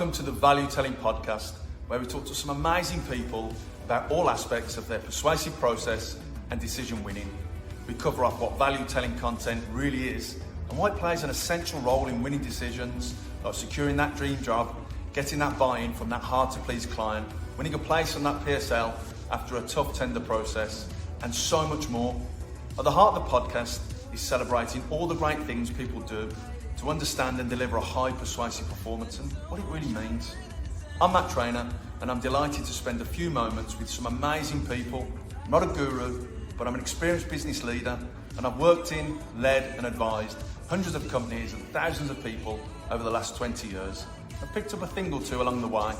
Welcome to the Value Telling Podcast, where we talk to some amazing people about all aspects of their persuasive process and decision winning. We cover off what value telling content really is and why it plays an essential role in winning decisions, like securing that dream job, getting that buy-in from that hard to please client, winning a place on that PSL after a tough tender process, and so much more. At the heart of the podcast is celebrating all the great things people do to understand and deliver a high persuasive performance and what it really means. I'm Matt Trainer, and I'm delighted to spend a few moments with some amazing people. I'm not a guru, but I'm an experienced business leader, and I've worked in, led and advised hundreds of companies and thousands of people over the last 20 years. I've picked up a thing or two along the way.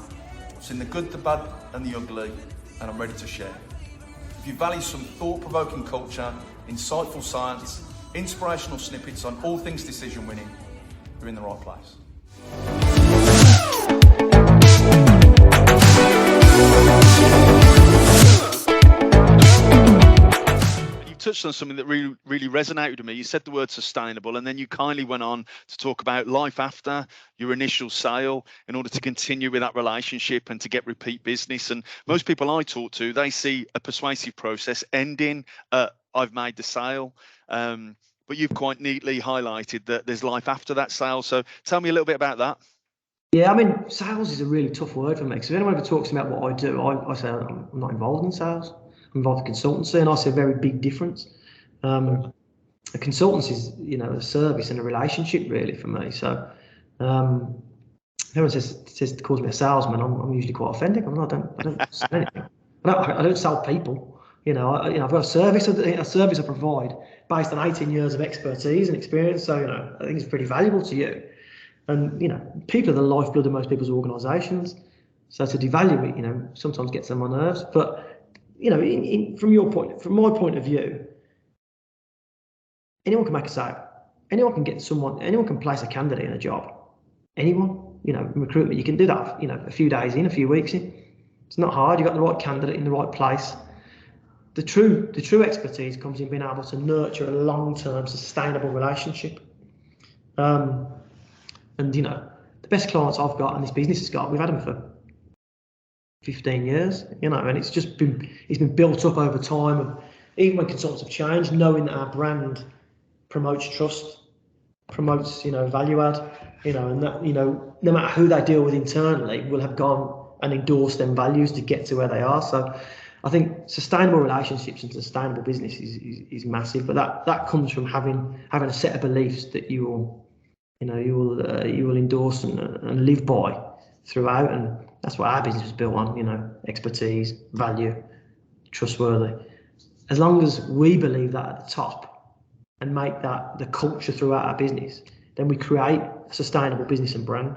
I've seen the good, the bad and the ugly, and I'm ready to share. If you value some thought-provoking culture, insightful science, inspirational snippets on all things decision winning, you're in the right place. You touched on something that really resonated with me. You said the word sustainable, and then you kindly went on to talk about life after your initial sale in order to continue with that relationship and to get repeat business. And most people I talk to, they see a persuasive process ending at I've made the sale. But you've quite neatly highlighted that there's life after that sale. So tell me a little bit about that. Yeah, I mean, sales is a really tough word for me, because if anyone ever talks about what I do, I say I'm not involved in sales. I'm involved in consultancy, and I see a very big difference. A consultancy is, a service and a relationship really for me. So everyone calls me a salesman. I'm usually quite offended. I don't sell anything. I don't sell people. I've got a service I provide based on 18 years of expertise and experience. So, I think it's pretty valuable to you. And, people are the lifeblood of most people's organisations. So to devalue it, sometimes gets on my nerves. But, from my point of view, anyone can make a sale. Anyone can place a candidate in a job. Anyone, recruitment, you can do that, a few days in, a few weeks in. It's not hard. You've got the right candidate in the right place. The true expertise comes in being able to nurture a long-term sustainable relationship. And the best clients I've got and this business has got, we've had them for 15 years, and it's been built up over time. And even when consultants have changed, knowing that our brand promotes trust, promotes, value add, and that, no matter who they deal with internally, will have gone and endorsed them values to get to where they are. So I think sustainable relationships and sustainable business is massive, but that comes from having a set of beliefs that you will endorse and live by throughout, and that's what our business is built on. Expertise, value, trustworthy. As long as we believe that at the top and make that the culture throughout our business, then we create a sustainable business and brand,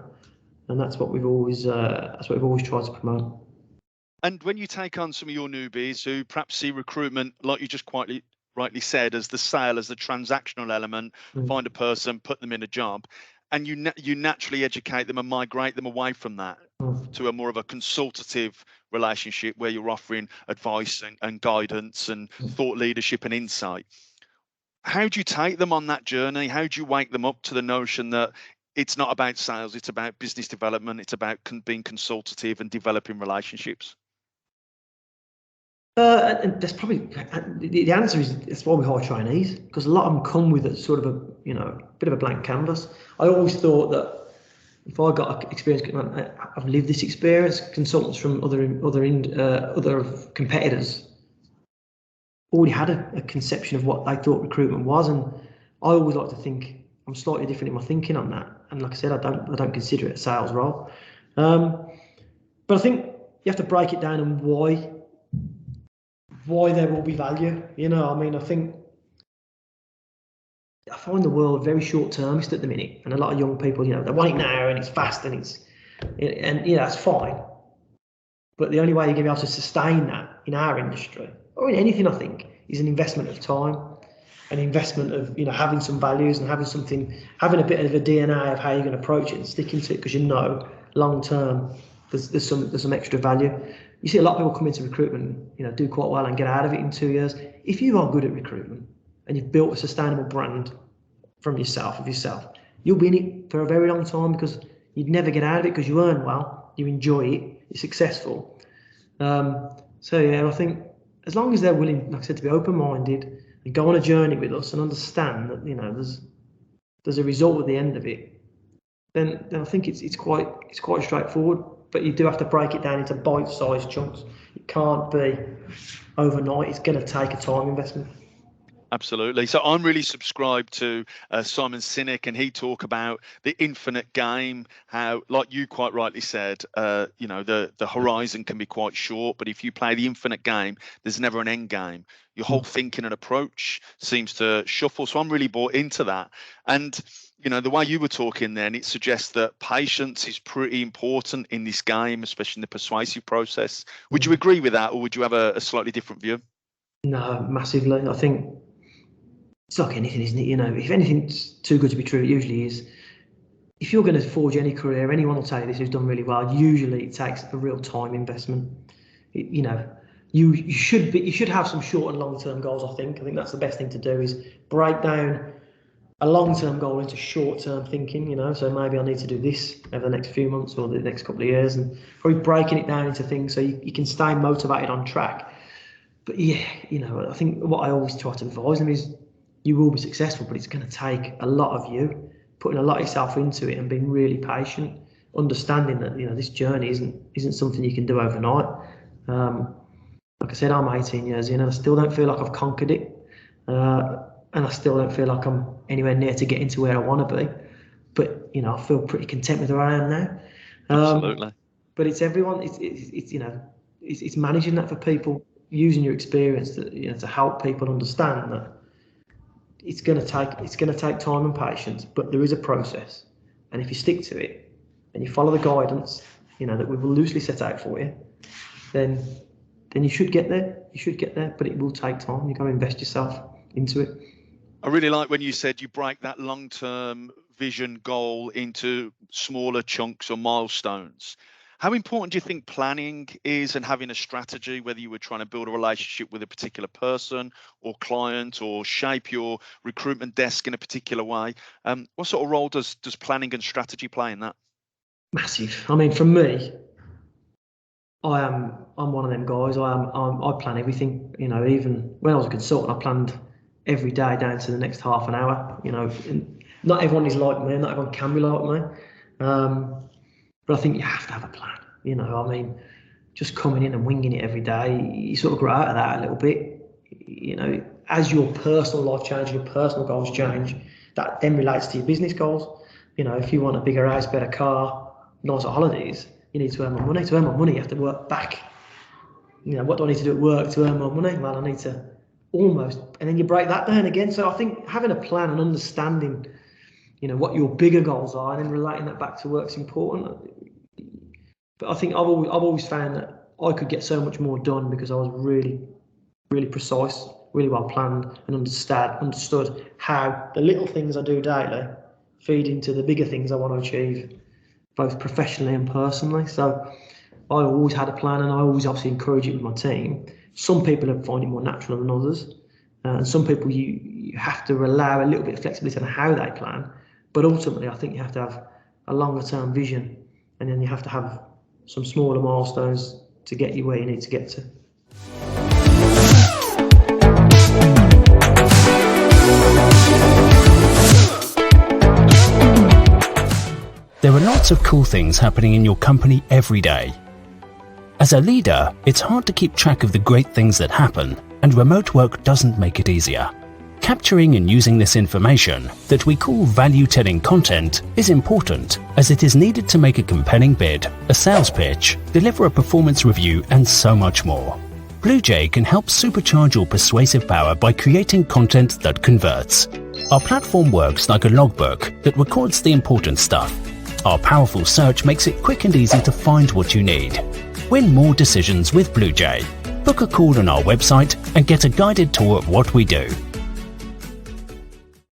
and that's what we've always tried to promote. And when you take on some of your newbies who perhaps see recruitment, like you just quite rightly said, as the sale, as the transactional element, find a person, put them in a job, and you naturally educate them and migrate them away from that to a more of a consultative relationship where you're offering advice and guidance and thought leadership and insight. How do you take them on that journey? How do you wake them up to the notion that it's not about sales, it's about business development, it's about being consultative and developing relationships? And that's probably the answer is that's why we hire trainees, because a lot of them come with a sort of a bit of a blank canvas. I always thought that if I got experience, I've lived this experience. Consultants from other competitors already had a conception of what they thought recruitment was, and I always like to think I'm slightly different in my thinking on that. And like I said, I don't consider it a sales role, but I think you have to break it down and why there will be value. I find the world very short-termist at the minute, and a lot of young people, they want it now and it's fast and that's fine. But the only way you're going to be able to sustain that in our industry, or in anything, I think, is an investment of time, an investment of having some values and having a bit of a DNA of how you're going to approach it and sticking to it, because long term there's some extra value. You see a lot of people come into recruitment, do quite well and get out of it in 2 years. If you are good at recruitment and you've built a sustainable brand of yourself, you'll be in it for a very long time, because you'd never get out of it because you earn well, you enjoy it, you're successful. So yeah, I think as long as they're willing, like I said, to be open-minded and go on a journey with us and understand that, you know, there's a result at the end of it, then I think it's quite straightforward. But you do have to break it down into bite-sized chunks. It can't be overnight. It's going to take a time investment. Absolutely. So I'm really subscribed to Simon Sinek, and he talk about the infinite game, how, like you quite rightly said, you know, the horizon can be quite short, but if you play the infinite game, there's never an end game. Your whole thinking and approach seems to shuffle. So I'm really bought into that. And, you know, the way you were talking then, it suggests that patience is pretty important in this game, especially in the persuasive process. Would you agree with that, or would you have a slightly different view? No, massively. I think it's like anything, isn't it? You know, if anything's too good to be true, it usually is. If you're going to forge any career, anyone will tell you this who's done really well. Usually, it takes a real time investment. You know, you should have some short and long term goals. I think that's the best thing to do, is break down a long term goal into short term thinking. You know, so maybe I need to do this over the next few months or the next couple of years, and probably breaking it down into things so you can stay motivated on track. But yeah, you know, I think what I always try to advise them is, you will be successful, but it's going to take a lot of you putting a lot of yourself into it and being really patient, understanding that, you know, this journey isn't something you can do overnight. Like I said, I'm 18 years in and I still don't feel like I've conquered it, and I still don't feel like I'm anywhere near to getting to where I want to be. But, you know, I feel pretty content with where I am now. Absolutely. But it's everyone. It's you know, it's managing that for people, using your experience to, you know, to help people understand that it's going to take time and patience, but there is a process, and if you stick to it and you follow the guidance, you know, that we will loosely set out for you, then you should get there. You should get there, but it will take time. You've got to invest yourself into it. I really like when you said you break that long-term vision goal into smaller chunks or milestones. How important do you think planning is, and having a strategy, whether you were trying to build a relationship with a particular person or client, or shape your recruitment desk in a particular way? What sort of role does planning and strategy play in that? Massive. I mean, for me, I'm one of them guys. I plan everything. You know, even when I was a consultant, I planned every day down to the next half an hour. You know, and not everyone is like me. Not everyone can be like me. But I think you have to have a plan. You know, I mean, just coming in and winging it every day, you sort of grow out of that a little bit. You know, as your personal life changes, your personal goals change, that then relates to your business goals. You know, if you want a bigger house, better car, nicer holidays, you need to earn more money. To earn more money, you have to work back. You know, what do I need to do at work to earn more money? Well, I need to almost, and then you break that down again. So I think having a plan and understanding, you know, what your bigger goals are, and then relating that back to work is important. But I think I've always found that I could get so much more done because I was really, really precise, really well planned, and understood how the little things I do daily feed into the bigger things I want to achieve, both professionally and personally. So I always had a plan, and I always obviously encourage it with my team. Some people find it more natural than others, and some people you have to allow a little bit of flexibility on how they plan. But ultimately, I think you have to have a longer term vision, and then you have to have some smaller milestones to get you where you need to get to. There are lots of cool things happening in your company every day. As a leader, it's hard to keep track of the great things that happen, and remote work doesn't make it easier. Capturing and using this information, that we call value-telling content, is important, as it is needed to make a compelling bid, a sales pitch, deliver a performance review, and so much more. Blu-J can help supercharge your persuasive power by creating content that converts. Our platform works like a logbook that records the important stuff. Our powerful search makes it quick and easy to find what you need. Win more decisions with Blu-J. Book a call on our website and get a guided tour of what we do.